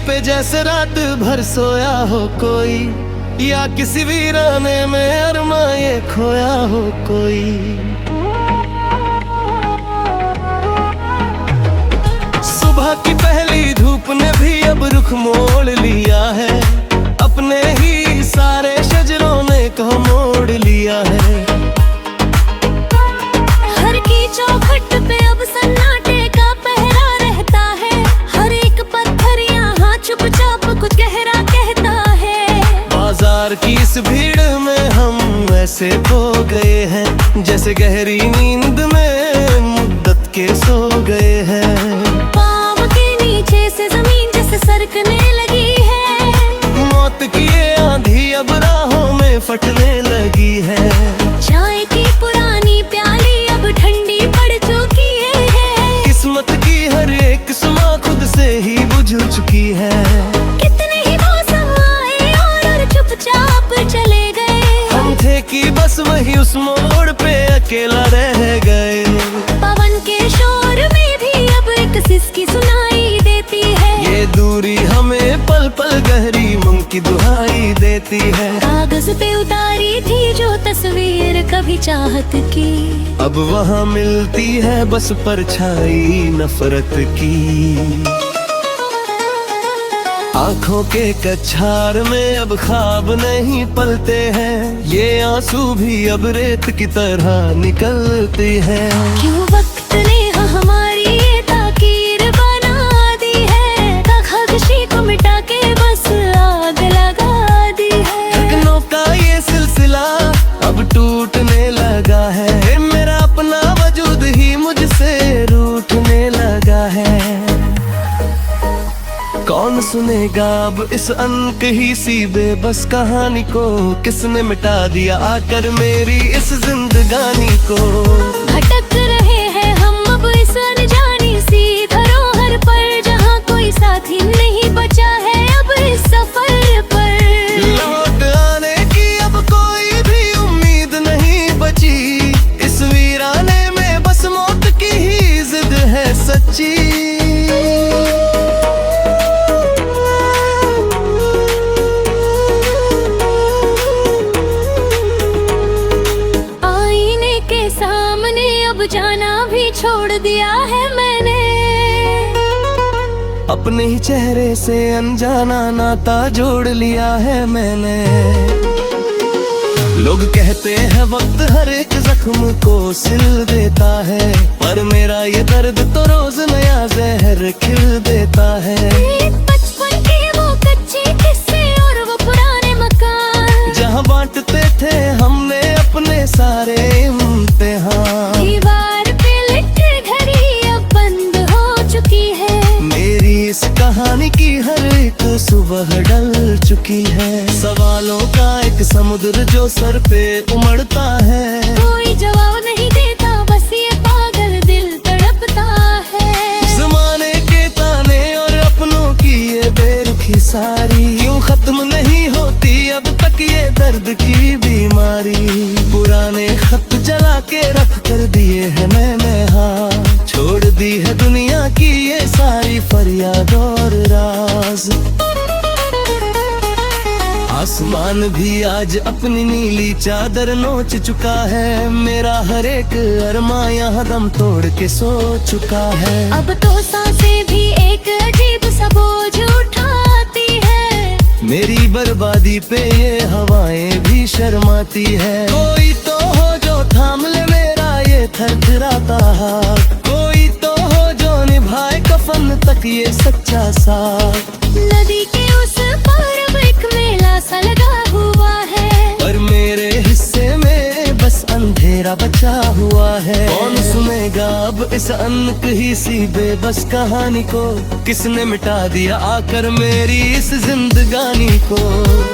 पे जैसे रात भर सोया हो कोई, या किसी वीराने में अरमा ये खोया हो कोई। सुबह की पहली धूप ने भी अब रुख मोड़ लिया है, अपने ही सारे शजरों ने को मोड़ लिया है। हर की चौखट पे अब सन्नाटे का पहरा रहता है, हर एक पत्थर यहाँ चुपचाप कुछ गहरा कहता है। बाजार की इस भीड़ में हम ऐसे खो गए हैं, जैसे गहरी नींद में मुद्दत के सो गए हैं। पाँव के नीचे से जमीन जैसे सरकने लगी है, मौत की ये आंधी अब राहों में फटने लगी है। चाय की पुरानी प्याली अब ठंडी पड़ चुकी है, किस्मत की हर एक सुमा खुद से ही बुझ चुकी है। कितने ही मौसम आए और चुपचाप चले गए, हम थे कि बस वही उस मोड़ पे अकेला रह गए। पवन के शोर में भी अब एक सिसकी सुनाई देती है, ये दूरी हमें पल पल गहरी मुंह की दुहाई देती है। कागज पे उतारी थी जो तस्वीर कभी चाहत की, अब वहाँ मिलती है बस परछाई नफरत की। आँखों के कछार में अब ख्वाब नहीं पलते हैं, ये आंसू भी अब रेत की तरह निकलते हैं। क्यों वक्त ने हमारी ये ताकीर बना दी है, खामोशी को मिटा के बस आग लगा दी है। धड़कनों का ये सिलसिला अब टूटने लगा है, मेरा अपना वजूद ही मुझसे रूठने लगा है। कौन सुनेगा अब इस अनकही सी बेबस कहानी को, किसने मिटा दिया आकर मेरी इस जिंदगानी को। भटक रहे हैं हम अब इस अनजानी सी धरोहर पर, जहाँ कोई साथी नहीं बचा है अब इस सफर पर। लौट आने की अब कोई भी उम्मीद नहीं बची, इस वीराने में बस मौत की ही जिद है सच्ची। जाना भी छोड़ दिया है मैंने, अपने ही चेहरे से अनजाना नाता जोड़ लिया है मैंने। लोग कहते हैं वक्त हर एक जख्म को सिल देता है, पर मेरा ये दर्द तो रोज नया जहर खिल देता है। बचपन के वो कच्चे किस्से और वो पुराने मकान, जहाँ बांटते थे हमने अपने सारे इम्तिहान। दीवार पे लिखी घड़ी अब बंद हो चुकी है, मेरी इस कहानी की हर एक सुबह डल चुकी है। सवालों का एक समुद्र जो सर पे उमड़ता है, कोई जवाब नहीं देता बस ये पागल दिल तड़पता है। जमाने के ताने और अपनों की ये बेरुखी सारी, क्यों खत्म नहीं होती अब तक ये दर्द की बीमारी। पुराने खत जला के रख कर दिए हैं मैंने हाँ, छोड़ दी है दुनिया की ये सारी फरियाद और राज। आसमान भी आज अपनी नीली चादर नोच चुका है, मेरा हर एक अरमा यहाँ दम तोड़ के सो चुका है। अब तो सांसें भी एक अजीब सा बोझ उठाती है, मेरी बर्बादी पे ये हवाएं भी शर्माती है। कोई तो हो जो थाम ले मेरा ये थरथराता हाथ, कोई तो हो जो निभाए कफन तक ये सच्चा साथ। नदी के उस पार अब एक मेला सा लगा हुआ है, पर मेरे हिस्से में बस अंधेरा बचा हुआ है। कौन सुनेगा अब इस अनकही सी बेबस कहानी को, किसने मिटा दिया आकर मेरी इस जिंदगानी को।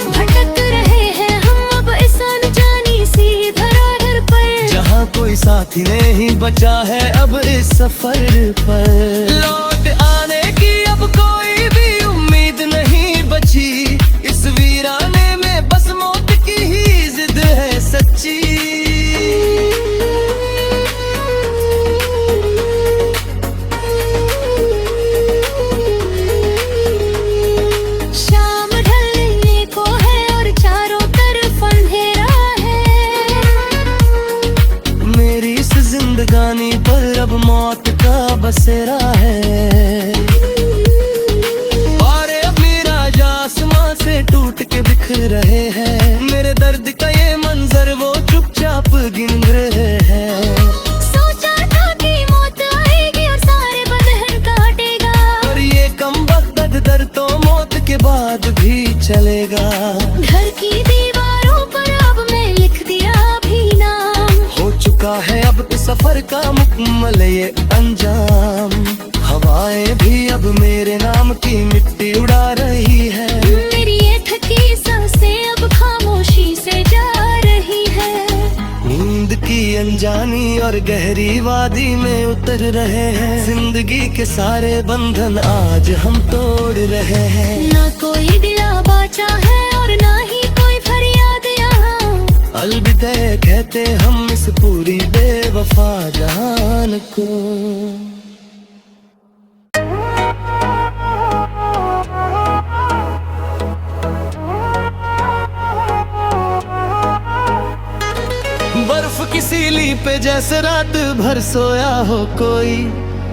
भटक रहे हैं हम अब इस अनजानी सी धरोहर पर, जहाँ कोई साथी नहीं बचा है अब इस सफर पर। लौट आने की अब कोई भी उम्मीद नहीं बची, इस वीराने में बस मौत की ही जिद है सच्ची। बसेरा है। तारे अपनी राजा आसमां से टूट के बिखर रहे हैं। मेरे दर्द का ये मंजर वो चुपचाप गिन रहे हैं। सोचा था कि मौत आएगी और सारे बंधन काटेगा, और ये कम वक्त दर्द तो मौत के बाद भी चलेगा। घर की दीवारों पर अब मैं लिख दिया भी नाम, हो चुका है अब इस सफर का मुकम्मल ये अंजाम। हवाएं भी अब मेरे नाम की मिट्टी उड़ा रही है। मेरी ये थकी सांसें अब खामोशी से जा रही है। नींद की अनजानी और गहरी वादी में उतर रहे हैं। जिंदगी के सारे बंधन आज हम तोड़ रहे हैं। ना कोई दिला बाचा है और ना ही कोई फरियाद यहाँ। अलविदा कहते हम इस पूरी बेवफा जहान को। बर्फ की सीली पे जैसे रात भर सोया हो कोई,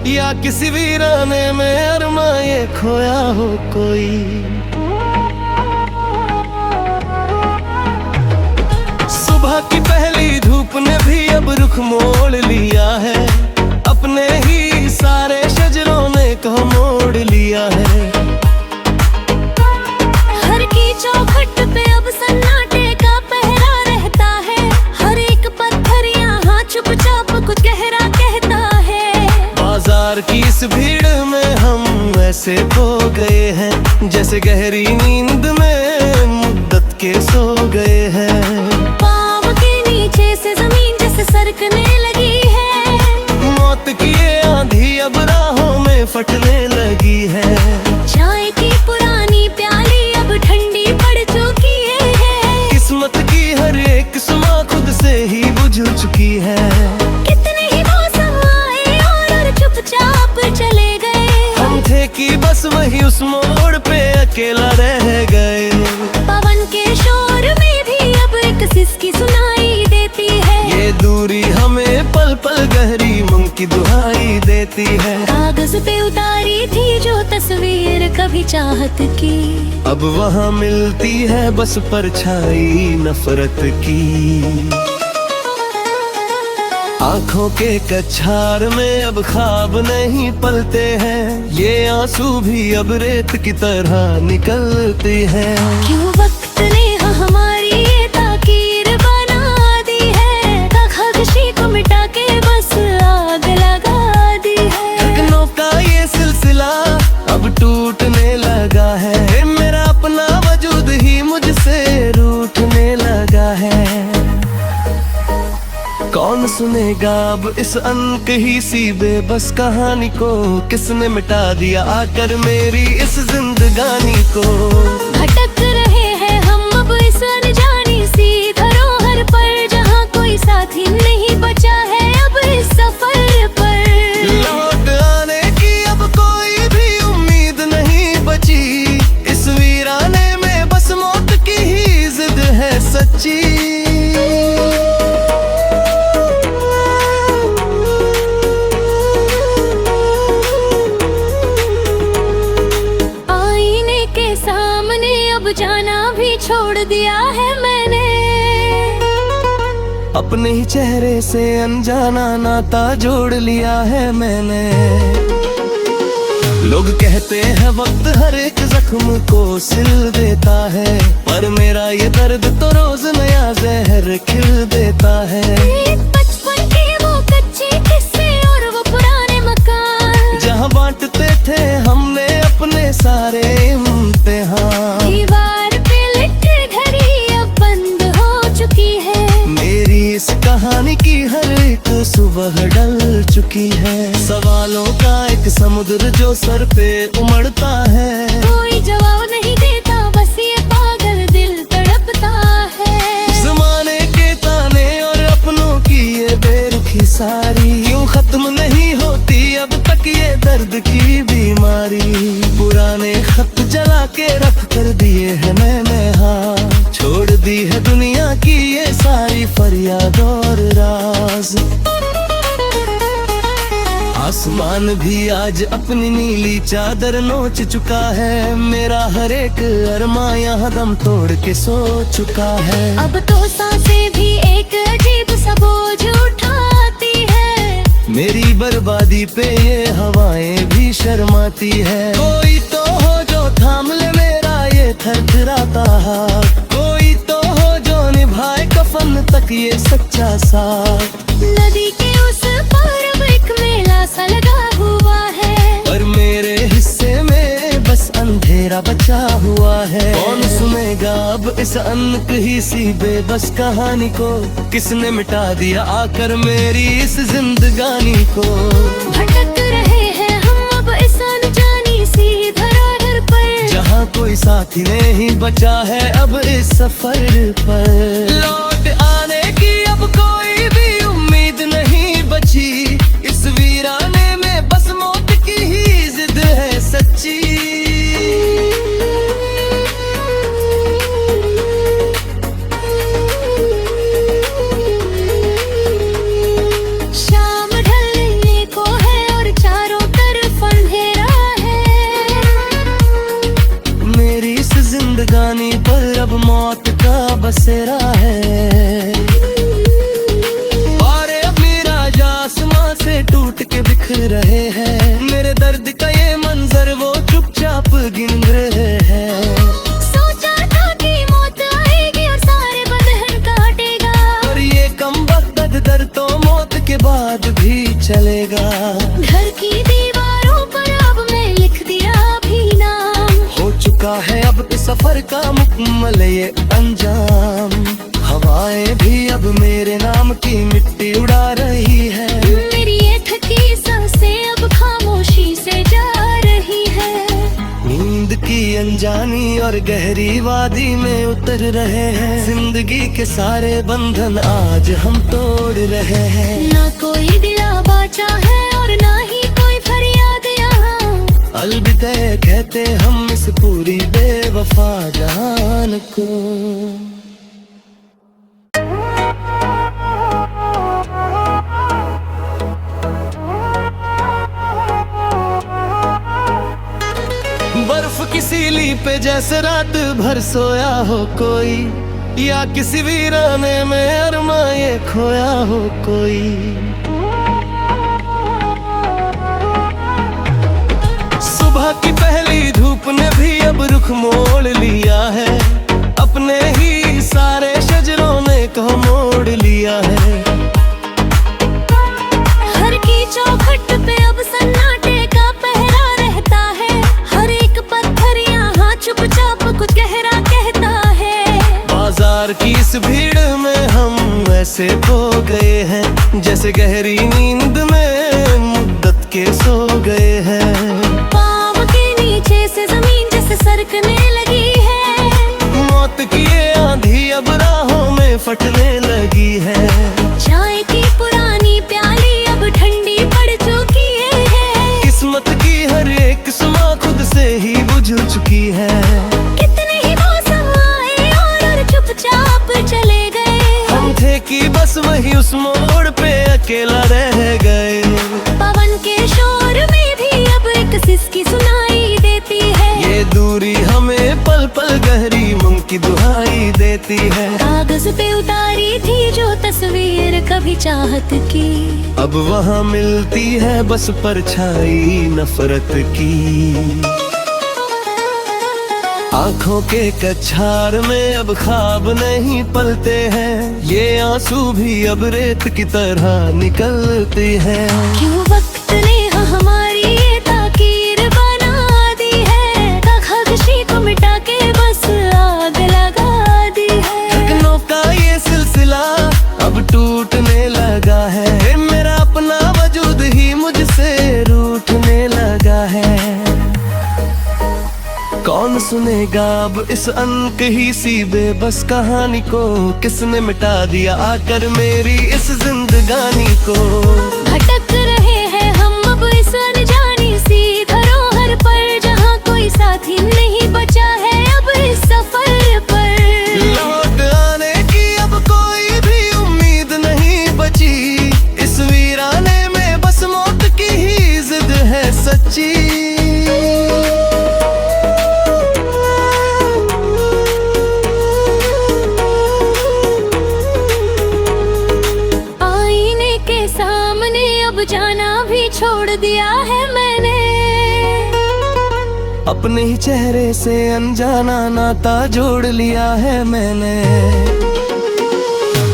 या किसी वीराने में अरमा ये खोया हो कोई। सुबह की पहली धूप ने भी अब रुख मोड़ लिया है। अपने ही सारे शजरों ने को मोड़ लिया है। घर की चौखट पे अब सन्नाटे का पहरा रहता है। हर एक पत्थर यहाँ चुपचाप कुछ गहरा कहता है। बाजार की इस भीड़ में हम ऐसे खो गए हैं, जैसे गहरी नींद में मुद्दत के सो गए हैं। पाँव के नीचे से जमीन जैसे सरकने लगी है। मौत की ये आंधी अब राहों में फटने लगी है। चाय की पुरानी प्याली अब ठंडी पड़ चुकी है। किस्मत की हर एक सुमा खुद से ही बुझ चुकी है। कितने ही मौसम आए और चुपचाप चले गए। हम थे कि बस वही उस मोड़ पे अकेला रह गए। पवन के शोर में भी अब एक सिसकी सुनाई देती है। ये दूरी हमें पल पल गहरी मंग की दुहाई देती है। कागज पे उतारी थी जो तस्वीर कभी चाहत की, अब वहाँ मिलती है बस परछाई नफरत की। आँखों के कछार में अब ख्वाब नहीं पलते हैं। ये आंसू भी अब रेत की तरह निकलते हैं। क्यों वक्त ने हमारी ये ताकीर बना दी है। खामोशी को मिटा के बस आग लगा दी है। धड़कनों का ये सिलसिला अब टूटने लगा है। मेरा अपना वजूद ही मुझसे रूठने लगा है। कौन सुनेगा अब इस अनकही सी बेबस कहानी को। किसने मिटा दिया आकर मेरी इस जिंदगानी को। भटक रहे हैं हम अब इस अनजानी सी धरोहर पर, जहाँ कोई साथी नहीं बचा है अब इस सफर पर। लौट आने की अब कोई भी उम्मीद नहीं बची। इस वीराने में बस मौत की ही जिद है सच्ची। जाना भी छोड़ दिया है मैंने। अपने ही चेहरे से अनजाना नाता जोड़ लिया है मैंने। लोग कहते हैं वक्त हर एक जख्म को सिल देता है, पर मेरा ये दर्द तो रोज नया जहर खिल देता है। बचपन के वो कच्चे किस्से और वो पुराने मकान, जहाँ बांटते थे हमने अपने सारे इम्तिहान। दीवार पे लिख घड़ी अब बंद हो चुकी है। मेरी इस कहानी की हर एक सुबह डल चुकी है। सवालों का एक समुद्र जो सर पे उमड़ता है। कोई जवाब नहीं देता, बस ये पागल दिल तड़पता है। ज़माने के ताने और अपनों की ये बेरुखी सारी, क्यों खत्म नहीं होती अब तक ये दर्द की बीमारी। पुराने खत जला के रख कर दिए हैं मैंने हाथ, छोड़ दी है दुनिया की ये सारी फरियाद और राज। आसमान भी आज अपनी नीली चादर नोच चुका है। मेरा हर एक अरमां यहाँ दम तोड़ के सो चुका है। अब तो सांसें भी एक अजीब सा बोझ उठाती है। मेरी बर्बादी पे ये हवाएं भी शर्माती है। कोई तो हो जो थाम ले मेरा ये थरथराता हाथ, कोई तो हो जो निभाए कफन तक ये सच्चा साथ। नदी के उस पार अब एक मेला सा लगा हुआ है, पर मेरे हिस्से में बस अंधेरा बचा हुआ है। कौन सुनेगा अब इस अनकही सी बेबस कहानी को, किसने मिटा दिया आकर मेरी इस जिंदगानी को। भटक रहे हैं हम अब इस अनजानी सी धरातल पर, जहाँ कोई साथी नहीं बचा है अब इस सफर पर। लौट आने की अब कोई भी उम्मीद नहीं बची, इस वीराने में बस मौत की ही जिद है सच्ची। शाम ढलने को है और चारों तरफ अंधेरा है। मेरी इस जिंदगानी पर अब मौत का बसेरा है। और अब मेरा आसमां से टूट के बिखर रहे हैं। मेरे दर्द का ये मंजर वो चुपचाप गिन रहे हैं। सोचा था कि मौत आएगी और सारे बंधन काटेगा, और ये कम वक्त दर तो मौत के बाद भी चलेगा। घर की दीवारों पर अब मैं लिख दिया भी नाम, हो चुका है अब इस सफर का मुकम्मल ये अंजाम। हवाएं भी अब मेरे नाम की मिट्टी उड़ा रही है। मेरी ये थकी सांसें अब खामोशी से जा रही है। नींद की अनजानी और गहरी वादी में उतर रहे हैं। जिंदगी के सारे बंधन आज हम तोड़ रहे हैं। ना कोई दिला बाचा है और ना ही कोई फरियाद यहाँ। अलविदा कहते हम इस पूरी बेवफा जहान को। बर्फ की सीली पे जैसे रात भर सोया हो कोई, या किसी वीराने में अरमां ये खोया हो कोई। सुबह की पहली धूप ने भी अब रुख मोड़ लिया है। अपने ही सारे शजरों ने को मोड़ लिया है। घर की चौखट पे अब सन्नाटे का पहरा रहता है। हर एक पत्थर यहाँ चुपचाप कुछ गहरा कहता है। बाजार की इस भीड़ में हम ऐसे खो गए हैं, जैसे गहरी नींद में मुद्दत के सो गए हैं। पाँव के नीचे से जमीन जैसे सरकने लगी है। मौत की ये आंधी अब राहों में फटने लगी है। चाय की पुरानी प्याली अब ठंडी पड़ चुकी है। किस्मत की हर एक सुमा खुद से ही बुझ चुकी है। कितने ही मौसम आए और चुपचाप चले गए। हम थे कि बस वही उस मोड़ पे अकेला रह गए। पवन के शोर में भी अब एक सिसकी सुनाई देती है। ये दूरी हमें पल पल गहरी मुंह की दुहाई देती है। कागज पे उतारी थी जो तस्वीर कभी चाहत की, अब वहाँ मिलती है बस परछाई नफरत की। आँखों के कछार में अब ख्वाब नहीं पलते हैं। ये आंसू भी अब रेत की तरह निकलते हैं। क्यों वक्त ने हमारी ये ताकीर बना दी है। खामोशी को मिटा के बस आग लगा दी है। धड़कनों का ये सिलसिला अब टूटने लगा है। मेरा अपना वजूद ही मुझसे रूठने लगा है। कौन सुनेगा अब इस अनकही सी बेबस कहानी को, किसने मिटा दिया आकर मेरी इस जिंदगानी को। भटक रहे हैं हम अब इस अनजानी सी धरोहर पर, जहाँ कोई साथी नहीं बचा है अब इस सफर पर। लौट आने की अब कोई भी उम्मीद नहीं बची, इस वीराने में बस मौत की ही तोड़ दिया है मैंने। अपने ही चेहरे से अनजाना नाता जोड़ लिया है मैंने।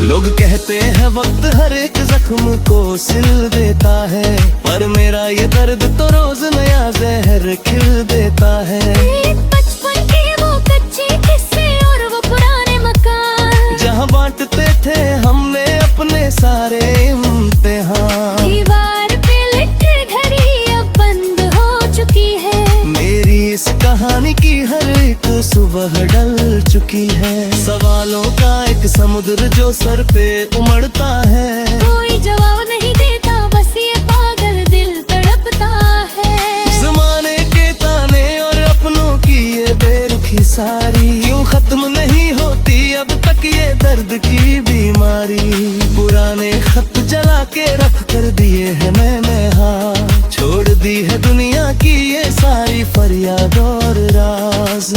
लोग कहते हैं वक्त हर एक जख्म को सिल देता है, पर मेरा ये दर्द तो रोज नया जहर खिल देता है। बचपन के वो कच्चे किस्से और वो पुराने मकान, जहाँ बांटते थे हमने अपने सारे इम्तिहान। दीवार पे लिखे घड़ी अब बंद हो चुकी है। मेरी इस कहानी की हर एक सुबह ढल चुकी है। सवालों का एक समुद्र जो सर पे उमड़ता है। कोई जवाब नहीं देता, बस ये पागल दिल तड़पता है। जमाने के ताने और अपनों की ये बेरुखी सारी, क्यों खत्म नहीं होती अब तक ये दर्द की बीमारी। पुराने खत जला के रख कर दिए हैं मैंने हाथ, छोड़ दी है दुनिया की ये सारी फरियाद और राज।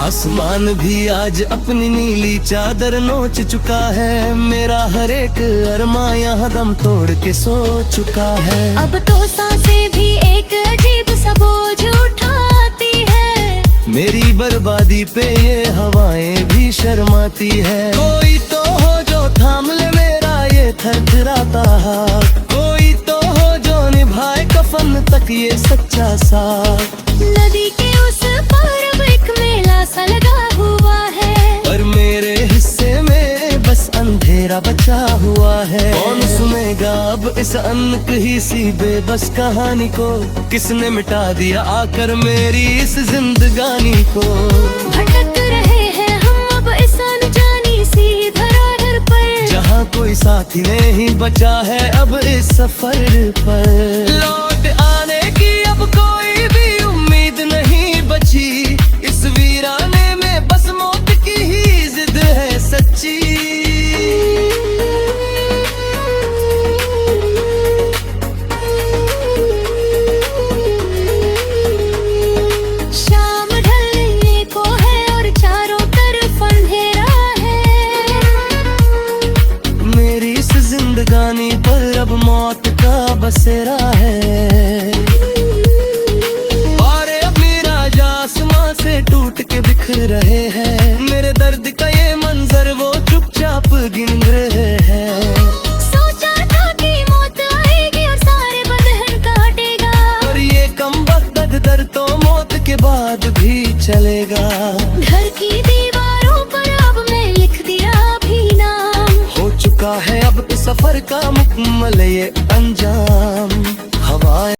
आसमान भी आज अपनी नीली चादर नोच चुका है। मेरा हर एक अरमा यहाँ दम तोड़ के सो चुका है। अब तो सांसें भी एक अजीब सा बोझ उठाती है। मेरी बर्बादी पे ये हवाएं भी शर्माती है। कोई तो हो जो थाम ले मेरा ये थरथराता हाथ, कोई तो हो जो निभाए कफन तक ये सच्चा साथ। नदी के उस पार अब एक मेला सा लगा हुआ है, पर मेरे हिस्से में बस अंधेरा बचा हुआ है। कौन सुनेगा अब इस अनक ही सी बेबस कहानी को, किसने मिटा दिया आकर मेरी इस जिंदगानी को। भटक रहे हैं हम अब इस अनजानी सी धरातल पर, जहाँ कोई साथी नहीं बचा है अब इस सफर पर। लौट आने की अब कोई भी उम्मीद नहीं बची, इस वीराने में बस मौत की ही जिद है सच्ची। शाम ढलने को है और चारों तरफ अंधेरा है। मेरी इस जिंदगानी पर अब मौत का बसेरा है। और अब मेरा आसमां से टूट के बिखर रहे हैं। मेरे दर्द का ये मंजर वो चुपचाप गिन रहे हैं। सोचा था कि मौत आएगी और सारे बंधन काटेगा, और ये कमबख्त दर्द तो मौत के बाद भी चलेगा। घर की दीवारों पर अब मैं लिख दिया भी नाम, हो चुका है अब इस सफर का मुकम्मल ये अंजाम। हवा